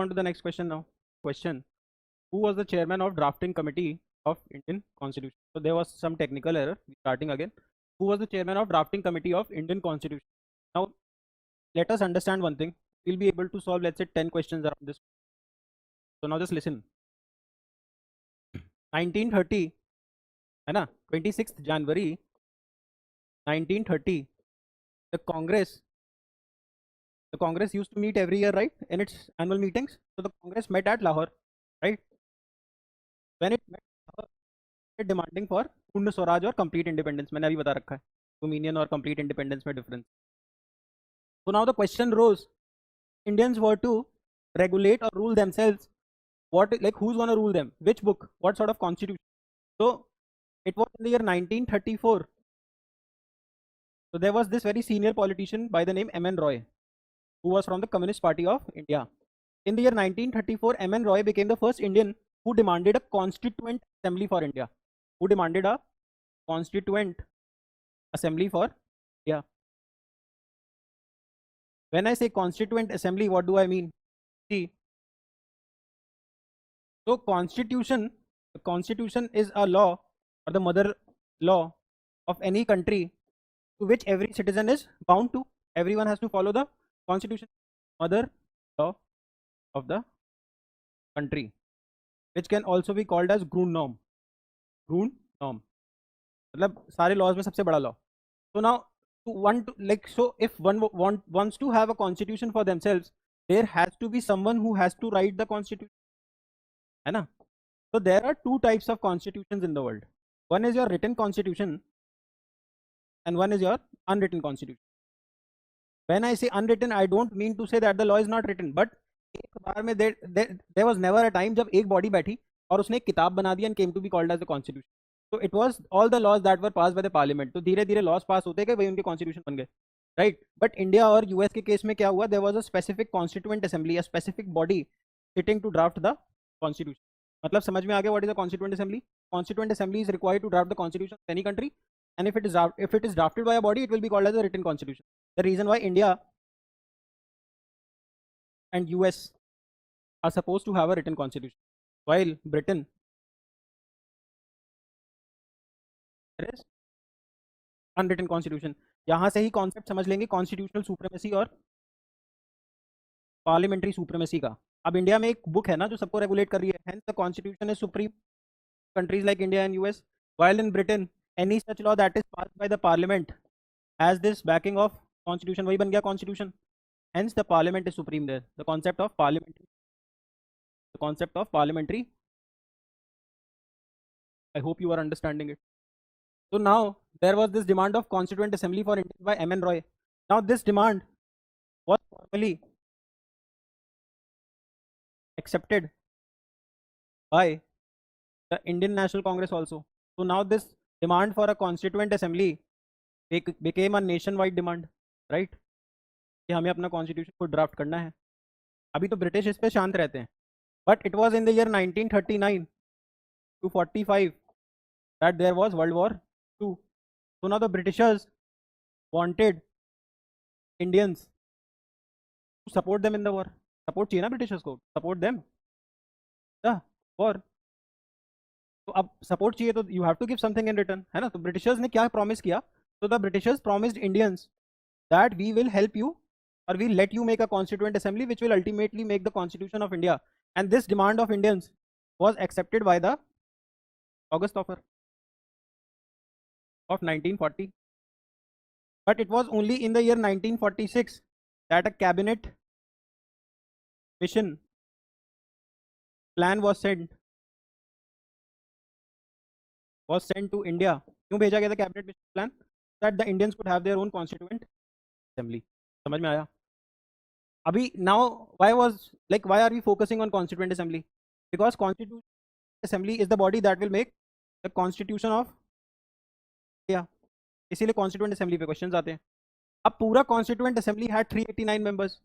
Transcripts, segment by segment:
on to the next question now. Question: who was the chairman of drafting committee of Indian Constitution? So there was some technical error. Starting again. Who was the chairman of drafting committee of Indian Constitution? Now let us understand one thing. We'll be able to solve, let's say, 10 questions around this. So now just listen. 1930, है ना, 26th January 1930, the Congress used to meet every year, right, in its annual meetings. So the Congress met at Lahore, right? When it met, demanding for पूर्ण स्वराज और complete independence. मैंने अभी बता रखा है dominion और complete independence में difference. So now the question rose: Indians were to regulate or rule themselves. What, like, who's gonna rule them? Which book? What sort of constitution? So it was in the year 1934. So there was this very senior politician by the name M.N. Roy, who was from the Communist Party of India. In the year 1934, M.N. Roy became the first Indian who demanded a constituent assembly for India. Who demanded a constituent assembly for India? When I say constituent assembly, what do I mean? See, so constitution is a law, or the mother law of any country, to which every citizen is bound to. Everyone has to follow the constitution, mother law of the country, which can also be called as Grundnorm. Grundnorm, मतलब सारे laws में सबसे बड़ा law. So now, so if one wants to have a constitution for themselves, there has to be someone who has to write the constitution, है ना? So there are two types of constitutions in the world. One is your written constitution and one is your unwritten constitution. When I say unwritten, I don't mean to say that the law is not written, but एक बार में there was never a time जब एक body बैठी और उसने एक किताब बना दिया and came to be called as the constitution. So it was all the laws that were passed by the parliament. तो धीरे धीरे laws pass होते गए, वही उनके constitution बन गए, right? But India और US के केस में क्या हुआ? There was a specific constituent assembly, a specific body sitting to draft the constitution. मतलब समझ में आ गया what is a constituent assembly? Constituent assembly is required to draft the constitution of any country, and if it is drafted by a body, it will be called as a written constitution. The reason why India and US are supposed to have a written constitution, while Britain is unwritten constitution. यहाँ से ही concept समझ लेंगे constitutional supremacy और parliamentary supremacy का. अब India में एक book है ना जो सबको रेगुलेट कर रही है, hence the constitution is supreme. Countries like India and US, while in Britain any such law that is passed by the parliament has this backing of constitution, वही बन गया constitution. Hence the parliament is supreme there. The concept of parliamentary. I hope you are understanding it. So now there was this demand of constituent assembly for India by M.N. Roy. Now this demand was formally accepted by the Indian National Congress also. So now this demand for a constituent assembly became a nationwide demand, right? कि हमें अपना constitution को draft करना है. अभी तो British इस पे शांत रहते हैं, but it was in the year 1939 to 45 that there was World War II. So now the Britishers wanted Indians to support them in the war. Support चाहिए ना Britishers को, support them the war. तो अब support चाहिए तो you have to give something in return, है ना? तो Britishers ने क्या promise किया? So the Britishers promised Indians that we will help you, or we'll let you make a constituent assembly which will ultimately make the constitution of India. And this demand of Indians was accepted by the August offer of 1940. But it was only in the year 1946 that a cabinet mission plan was sent to India. क्यों भेजा गया था cabinet mission plan? That the Indians could have their own constituent assembly. समझ में आया? अभी now why are we focusing on constituent assembly? Because constituent assembly is the body that will make the constitution of India. इसीलिए constituent assembly पे questions आते हैं. अब पूरा constituent assembly had 389 members,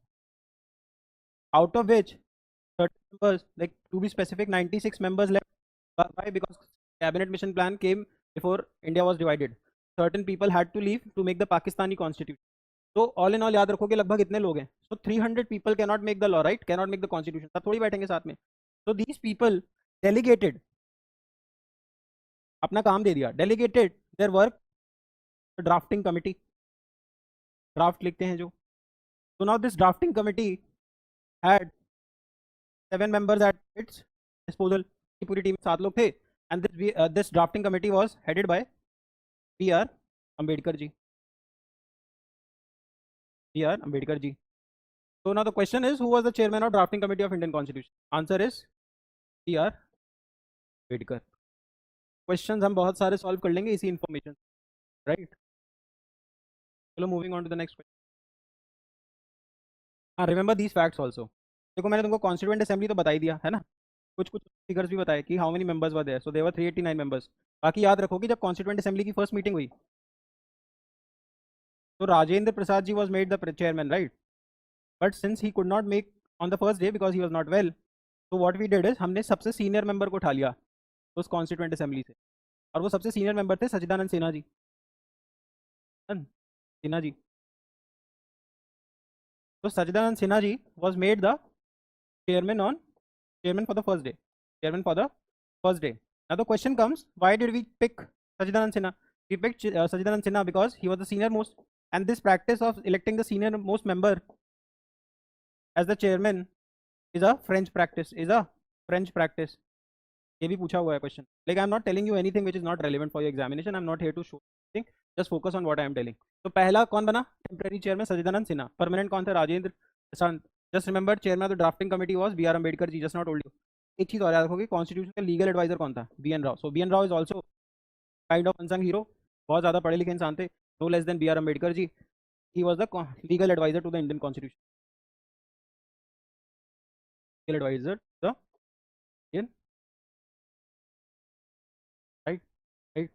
out of which 30 members, like to be specific, 96 members left. Why? Because cabinet mission plan came before India was divided. Certain people had to leave to make the Pakistani constitution. तो all in all याद रखो कि लगभग इतने लोग हैं. सो 300 people can not make the law, right, can not make the constitution. सब थोड़ी बैठेंगे साथ में. तो दीज पीपल डेलीगेटेड, अपना काम दे दिया, delegated their work drafting committee. Draft लिखते हैं जो. So now this drafting committee had 7 members at its disposal. की पूरी टीम 7 लोग थे. And this drafting committee was headed by B.R. Ambedkar ji. B.R. Ambedkar ji. So now the question is, who was the chairman of drafting committee of Indian Constitution? Answer is B.R. Ambedkar. Questions हम बहुत सारे solve कर लेंगे इसी information, right? चलो moving on to the next question. हाँ, remember these facts also. देखो मैंने तुमको कॉन्स्टिट्यूएंट असेंबली तो बता ही दिया है ना. कुछ कुछ फिगर्स भी बताए कि how many members were there. So there were 389 members. बाकी याद रखो कि जब कॉन्स्टिट्यूएंट असेंबली की फर्स्ट मीटिंग हुई तो Rajendra Prasad ji was made the chairman, right. But since he could not make on the first day because he was not well, तो what we did is हमने सबसे सीनियर मेंबर को उठा लिया उस कॉन्स्टिट्यूएंट असेंबली से. और वो सबसे सीनियर मेंबर थे सच्चिदानंद सिन्हा जी. सिन्हा जी. तो Sachchidananda Sinha ji was made the chairman on chairman for the first day. Chairman for the first day. Now the question comes, why did we pick Sachidanand Sinha? We picked Sachidanand Sinha because he was the senior most, and this practice of electing the senior most member as the chairman is a French practice. Is a French practice. ये भी पूछा हुआ है question. Like I am not telling you anything which is not relevant for your examination. I am not here to show thing. Just focus on what I am telling. तो पहला कौन बना temporary chairman? Sachchidananda Sinha. Permanent कौन थे? Rajendra Prasad. Just remember chairman of the drafting committee was B R Ambedkar ji. Just not told you. एक चीज और याद रखोगे, कॉन्स्टिट्यूशन का लीगल एडवाइजर कौन था? B N Rao. So B N Rao is also kind of unsung hero. बहुत ज्यादा पढ़े लिखे इंसान थे. No less than B R Ambedkar ji. He was the legal advisor to the Indian constitution. Legal advisor the Indian, right. Right.